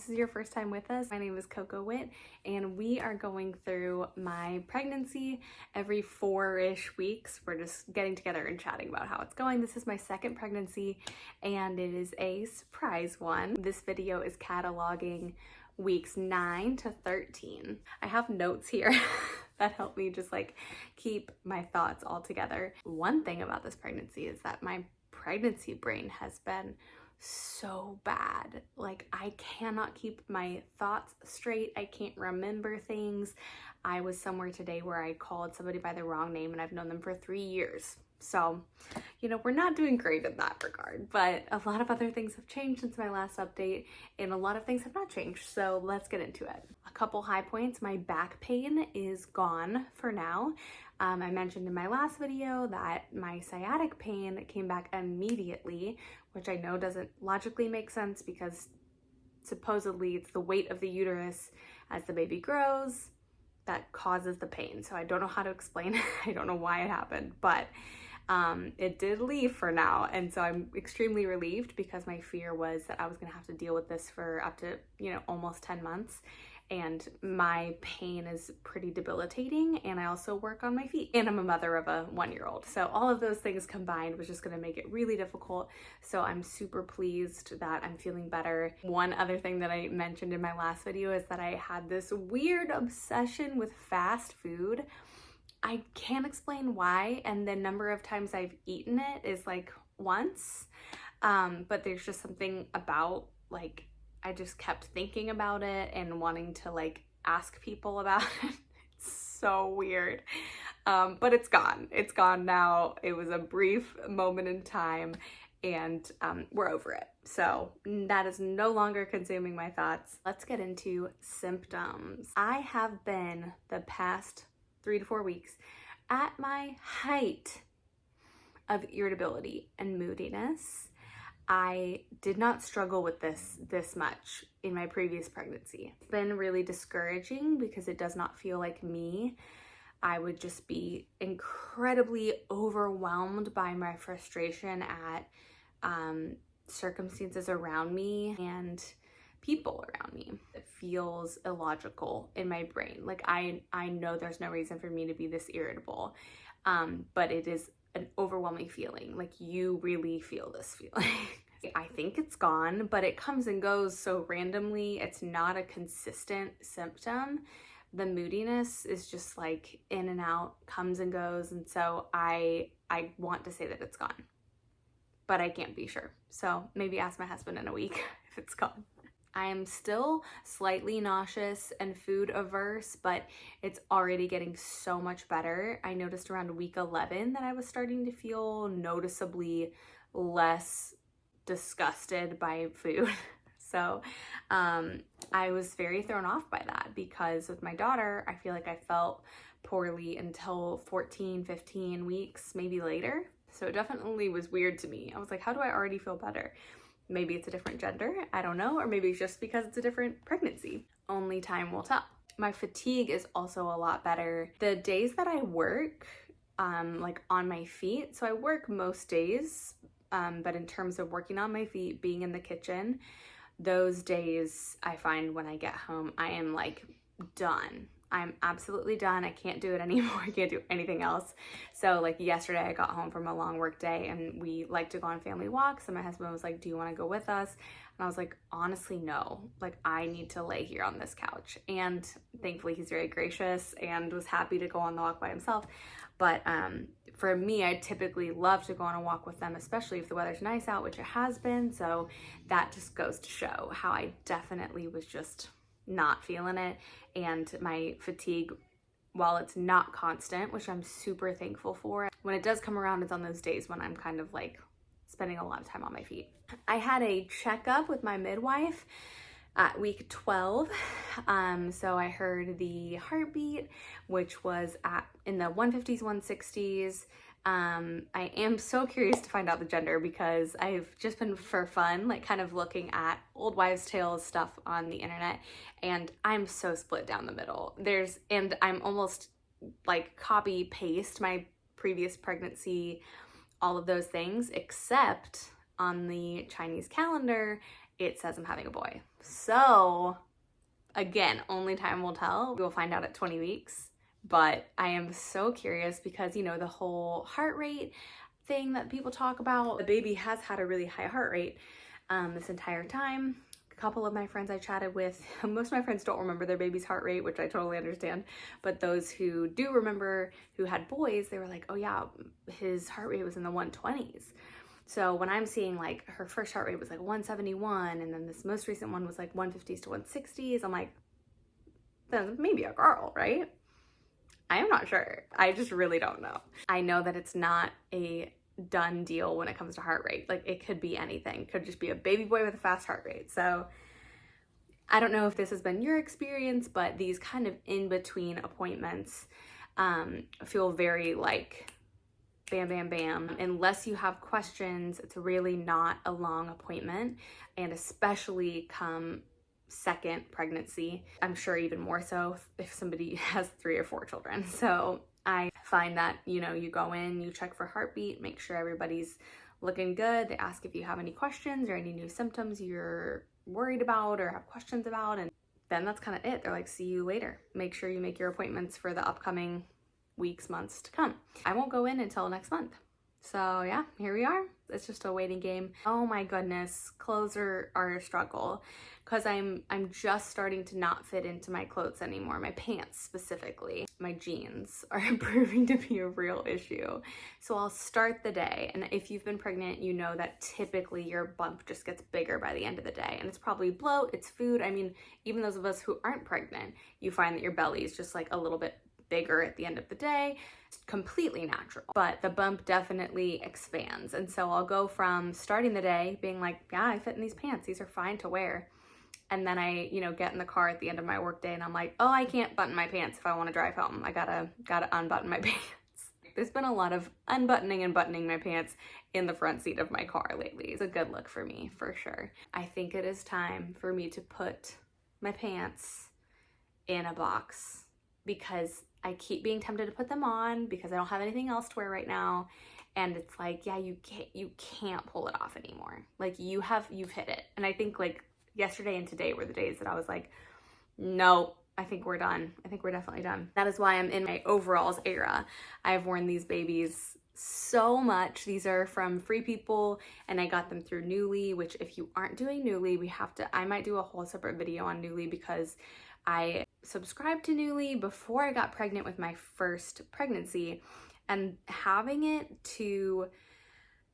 this is your first time with us, my name is Coco Whit, and we are going through my pregnancy every 4-ish weeks. We're just getting together and chatting about how it's going. This is my second pregnancy, and it is a surprise one. This video is cataloging weeks 9 to 13. I have notes here that help me just like keep my thoughts all together. One thing about this pregnancy is that my pregnancy brain has been so bad. Like, I cannot keep my thoughts straight. I can't remember things. I was somewhere today where I called somebody by the wrong name, and I've known them for 3 years. So, you know, we're not doing great in that regard, but a lot of other things have changed since my last update, and a lot of things have not changed. So let's get into it. A couple high points. My back pain is gone for now. I mentioned in my last video that my sciatic pain came back immediately, which I know doesn't logically make sense because supposedly it's the weight of the uterus as the baby grows that causes the pain. So I don't know how to explain it. I don't know why it happened, but it did leave for now. And so I'm extremely relieved because my fear was that I was gonna have to deal with this for up to, almost 10 months. And my pain is pretty debilitating, and I also work on my feet, and I'm a mother of a 1-year-old. So all of those things combined was just gonna make it really difficult. So I'm super pleased that I'm feeling better. One other thing that I mentioned in my last video is that I had this weird obsession with fast food. I can't explain why, and the number of times I've eaten it is like once, but there's just something about, like, I just kept thinking about it and wanting to like ask people about it. It's so weird, but it's gone. It's gone now. It was a brief moment in time, and we're over it. So that is no longer consuming my thoughts. Let's get into symptoms. I have been the past 3 to 4 weeks at my height of irritability and moodiness. I did not struggle with this much in my previous pregnancy. It's been really discouraging because it does not feel like me. I would just be incredibly overwhelmed by my frustration at circumstances around me and people around me. It feels illogical in my brain. Like, I know there's no reason for me to be this irritable, but it is an overwhelming feeling. Like, you really feel this feeling. I think it's gone, but it comes and goes so randomly. It's not a consistent symptom. The moodiness is just like in and out, comes and goes. And so I want to say that it's gone, but I can't be sure. So maybe ask my husband in a week if it's gone. I am still slightly nauseous and food averse, but it's already getting so much better. I noticed around week 11 that I was starting to feel noticeably less disgusted by food. So I was very thrown off by that because with my daughter, I feel like I felt poorly until 14, 15 weeks, maybe later. So it definitely was weird to me. I was like, how do I already feel better? Maybe it's a different gender, I don't know, or maybe it's just because it's a different pregnancy. Only time will tell. My fatigue is also a lot better. The days that I work, like on my feet, so I work most days, but in terms of working on my feet, being in the kitchen, those days I find when I get home, I am like done. I'm absolutely done. I can't do it anymore. I can't do anything else. So like yesterday I got home from a long work day and we like to go on family walks, and my husband was like, do you want to go with us? And I was like, honestly, no. Like, I need to lay here on this couch. And thankfully he's very gracious and was happy to go on the walk by himself. But for me, I typically love to go on a walk with them, especially if the weather's nice out, which it has been. So that just goes to show how I definitely was just not feeling it. And my fatigue, while it's not constant, which I'm super thankful for, when it does come around, it's on those days when I'm kind of like spending a lot of time on my feet. I had a checkup with my midwife at week 12. So I heard the heartbeat, which was in the 150s, 160s. I am so curious to find out the gender because I've just been, for fun, like kind of looking at old wives' tales stuff on the internet, and I'm so split down the middle. And I'm almost like copy paste my previous pregnancy, all of those things, except on the Chinese calendar, it says I'm having a boy. So again, only time will tell. We'll find out at 20 weeks. But I am so curious because, you know, the whole heart rate thing that people talk about, the baby has had a really high heart rate this entire time. A couple of my friends I chatted with, most of my friends don't remember their baby's heart rate, which I totally understand. But those who do remember, who had boys, they were like, oh yeah, his heart rate was in the 120s. So when I'm seeing like her first heart rate was like 171, and then this most recent one was like 150s to 160s, I'm like, then maybe a girl, right? I am not sure. I just really don't know. I know that it's not a done deal when it comes to heart rate. Like it could be anything. It could just be a baby boy with a fast heart rate. So I don't know if this has been your experience, but these kind of in-between appointments feel very like bam, bam, bam. Unless you have questions, it's really not a long appointment. And especially come second pregnancy, I'm sure even more so if somebody has 3 or 4 children. So I find that, you know, you go in, you check for heartbeat, make sure everybody's looking good. They ask if you have any questions or any new symptoms you're worried about or have questions about, and then that's kind of it. They're like, see you later. Make sure you make your appointments for the upcoming weeks, months to come. I won't go in until next month. So yeah, here we are. It's just a waiting game. Oh my goodness, clothes are a struggle because I'm just starting to not fit into my clothes anymore. My pants specifically, my jeans are proving to be a real issue. So I'll start the day, and if you've been pregnant, you know that typically your bump just gets bigger by the end of the day, and it's probably bloat, it's food. I mean, even those of us who aren't pregnant, you find that your belly is just like a little bit bigger at the end of the day. It's completely natural, but the bump definitely expands. And so I'll go from starting the day being like, yeah, I fit in these pants, these are fine to wear. And then I, you know, get in the car at the end of my workday and I'm like, oh, I can't button my pants if I want to drive home. I gotta unbutton my pants. There's been a lot of unbuttoning and buttoning my pants in the front seat of my car lately. It's a good look for me, for sure. I think it is time for me to put my pants in a box because I keep being tempted to put them on because I don't have anything else to wear right now. And it's like, yeah, you can't pull it off anymore. Like you've hit it. And I think like yesterday and today were the days that I was like, no, I think we're done. I think we're definitely done. That is why I'm in my overalls era. I've worn these babies so much. These are from Free People and I got them through Nuuly, which if you aren't doing Nuuly, I might do a whole separate video on Nuuly because I subscribed to Nuuly before I got pregnant with my first pregnancy, and having it to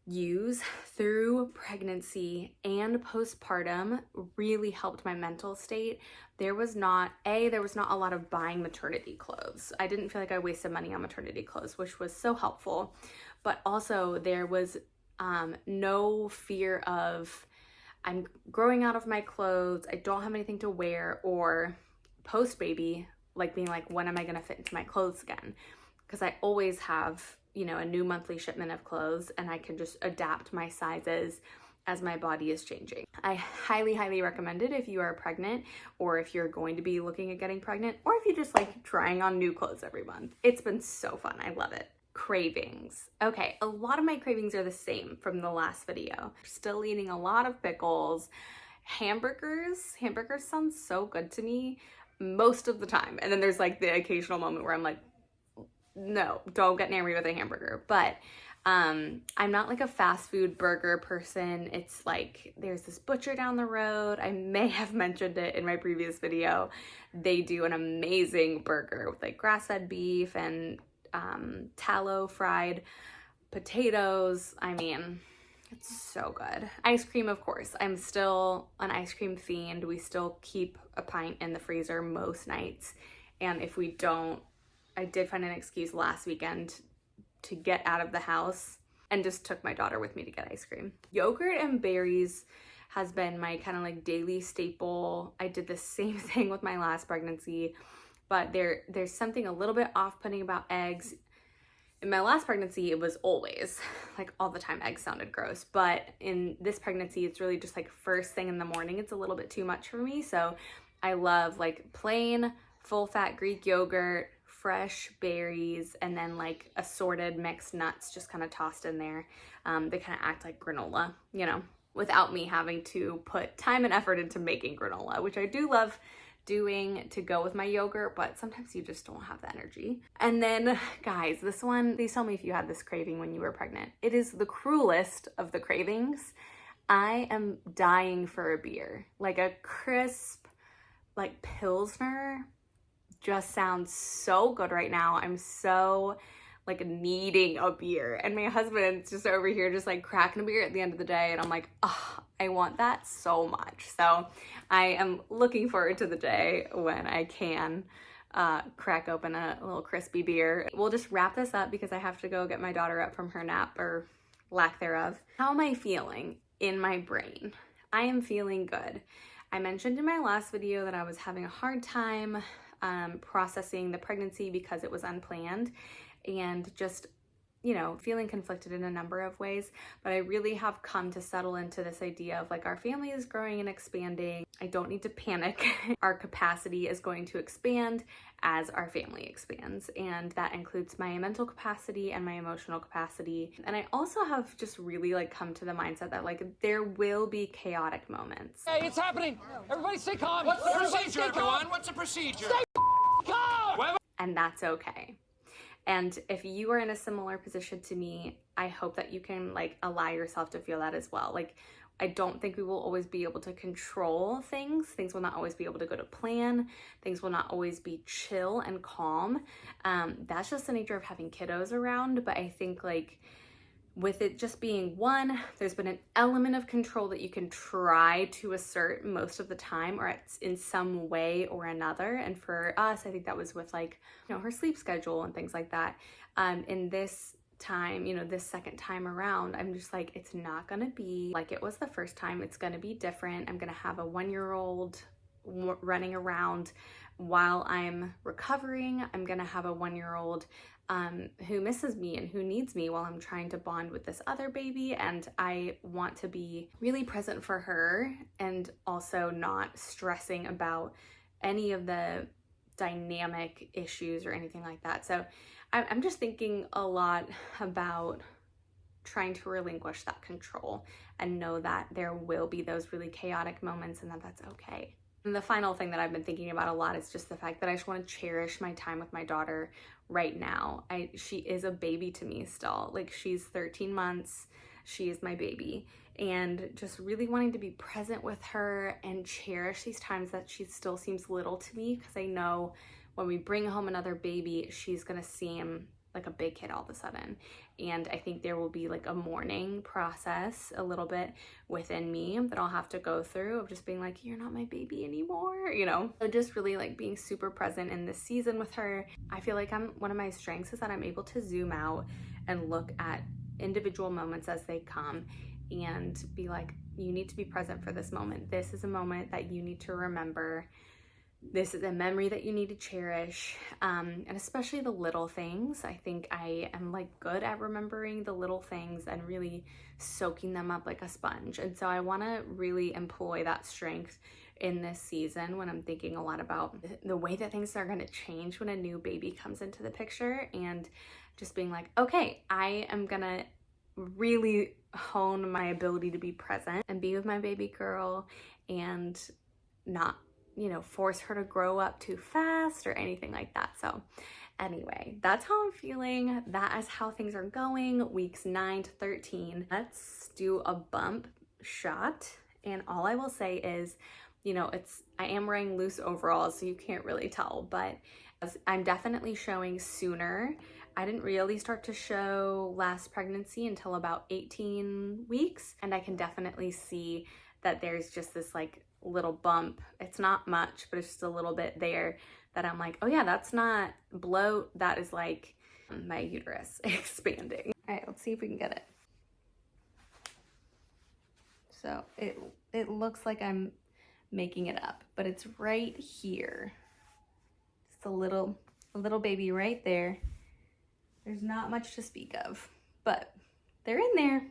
use through pregnancy and postpartum really helped my mental state. There was not a lot of buying maternity clothes. I didn't feel like I wasted money on maternity clothes, which was so helpful, but also there was no fear of I'm growing out of my clothes, I don't have anything to wear, or post baby, like being like, when am I gonna fit into my clothes again? Because I always have, you know, a new monthly shipment of clothes and I can just adapt my sizes as my body is changing. I highly, highly recommend it if you are pregnant or if you're going to be looking at getting pregnant or if you just like trying on new clothes every month. It's been so fun. I love it. Cravings. Okay, a lot of my cravings are the same from the last video. Still eating a lot of pickles. Hamburgers sound so good to me most of the time. And then there's like the occasional moment where I'm like, no, don't get near me with a hamburger. But I'm not like a fast food burger person. It's like there's this butcher down the road. I may have mentioned it in my previous video. They do an amazing burger with like grass-fed beef and tallow fried potatoes. I mean, it's so good. Ice cream, of course. I'm still an ice cream fiend. We still keep a pint in the freezer most nights. And if we don't, I did find an excuse last weekend to get out of the house and just took my daughter with me to get ice cream. Yogurt and berries has been my kind of like daily staple. I did the same thing with my last pregnancy, but there's something a little bit off-putting about eggs. In my last pregnancy, it was always, like all the time, eggs sounded gross. But in this pregnancy, it's really just like first thing in the morning. It's a little bit too much for me. So I love like plain full-fat Greek yogurt, fresh berries, and then like assorted mixed nuts just kind of tossed in there. They kind of act like granola, you know. without me having to put time and effort into making granola, which I do love doing to go with my yogurt, but sometimes you just don't have the energy. And then guys, this one, please tell me if you had this craving when you were pregnant. It is the cruelest of the cravings. I am dying for a beer. Like a crisp, like Pilsner just sounds so good right now. I'm so like needing a beer, and my husband's just over here just like cracking a beer at the end of the day, and I'm like, oh, I want that so much. So I am looking forward to the day when I can crack open a little crispy beer. We'll just wrap this up because I have to go get my daughter up from her nap, or lack thereof. How am I feeling in my brain? I am feeling good. I mentioned in my last video that I was having a hard time processing the pregnancy because it was unplanned, and just, you know, feeling conflicted in a number of ways. But I really have come to settle into this idea of like, our family is growing and expanding. I don't need to panic. Our capacity is going to expand as our family expands, and that includes my mental capacity and my emotional capacity. And I also have just really like come to the mindset that like there will be chaotic moments. Hey, it's happening. Everybody stay calm. What's the procedure, everyone? What's the procedure? Stay calm. And that's okay. And if you are in a similar position to me, I hope that you can like allow yourself to feel that as well. Like, I don't think we will always be able to control things. Things will not always be able to go to plan. Things will not always be chill and calm. That's just the nature of having kiddos around. But I think like with it just being one, there's been an element of control that you can try to assert most of the time, or it's in some way or another. And for us, I think that was with like, you know, her sleep schedule and things like that. In this time, you know, this second time around, I'm just like, it's not gonna be like it was the first time. It's gonna be different. I'm gonna have a 1-year-old running around while I'm recovering. I'm gonna have a 1-year-old who misses me and who needs me while I'm trying to bond with this other baby. And I want to be really present for her and also not stressing about any of the dynamic issues or anything like that. So I'm just thinking a lot about trying to relinquish that control and know that there will be those really chaotic moments and that that's okay. And the final thing that I've been thinking about a lot is just the fact that I just want to cherish my time with my daughter right now. She is a baby to me still. Like, she's 13 months. She is my baby. And just really wanting to be present with her and cherish these times that she still seems little to me, because I know when we bring home another baby, she's gonna seem like a big kid all of a sudden. And I think there will be like a mourning process a little bit within me that I'll have to go through of just being like, you're not my baby anymore, you know? So just really like being super present in this season with her. I feel like one of my strengths is that I'm able to zoom out and look at individual moments as they come and be like, you need to be present for this moment. This is a moment that you need to remember. This is a memory that you need to cherish, and especially the little things. I think I am like good at remembering the little things and really soaking them up like a sponge. And so I want to really employ that strength in this season when I'm thinking a lot about the way that things are going to change when a new baby comes into the picture, and just being like, okay, I am going to really hone my ability to be present and be with my baby girl and not, you know, force her to grow up too fast or anything like that. So anyway, that's how I'm feeling. That is how things are going, weeks 9 to 13. Let's do a bump shot. And all I will say is, you know, I am wearing loose overalls, so you can't really tell, but I'm definitely showing sooner. I didn't really start to show last pregnancy until about 18 weeks. And I can definitely see that there's just this like little bump. It's not much, but it's just a little bit there that I'm like, oh yeah, that's not bloat. That is like my uterus expanding. All right, let's see if we can get it. So it looks like I'm making it up, but it's right here. Just a little baby right there. There's not much to speak of, but they're in there.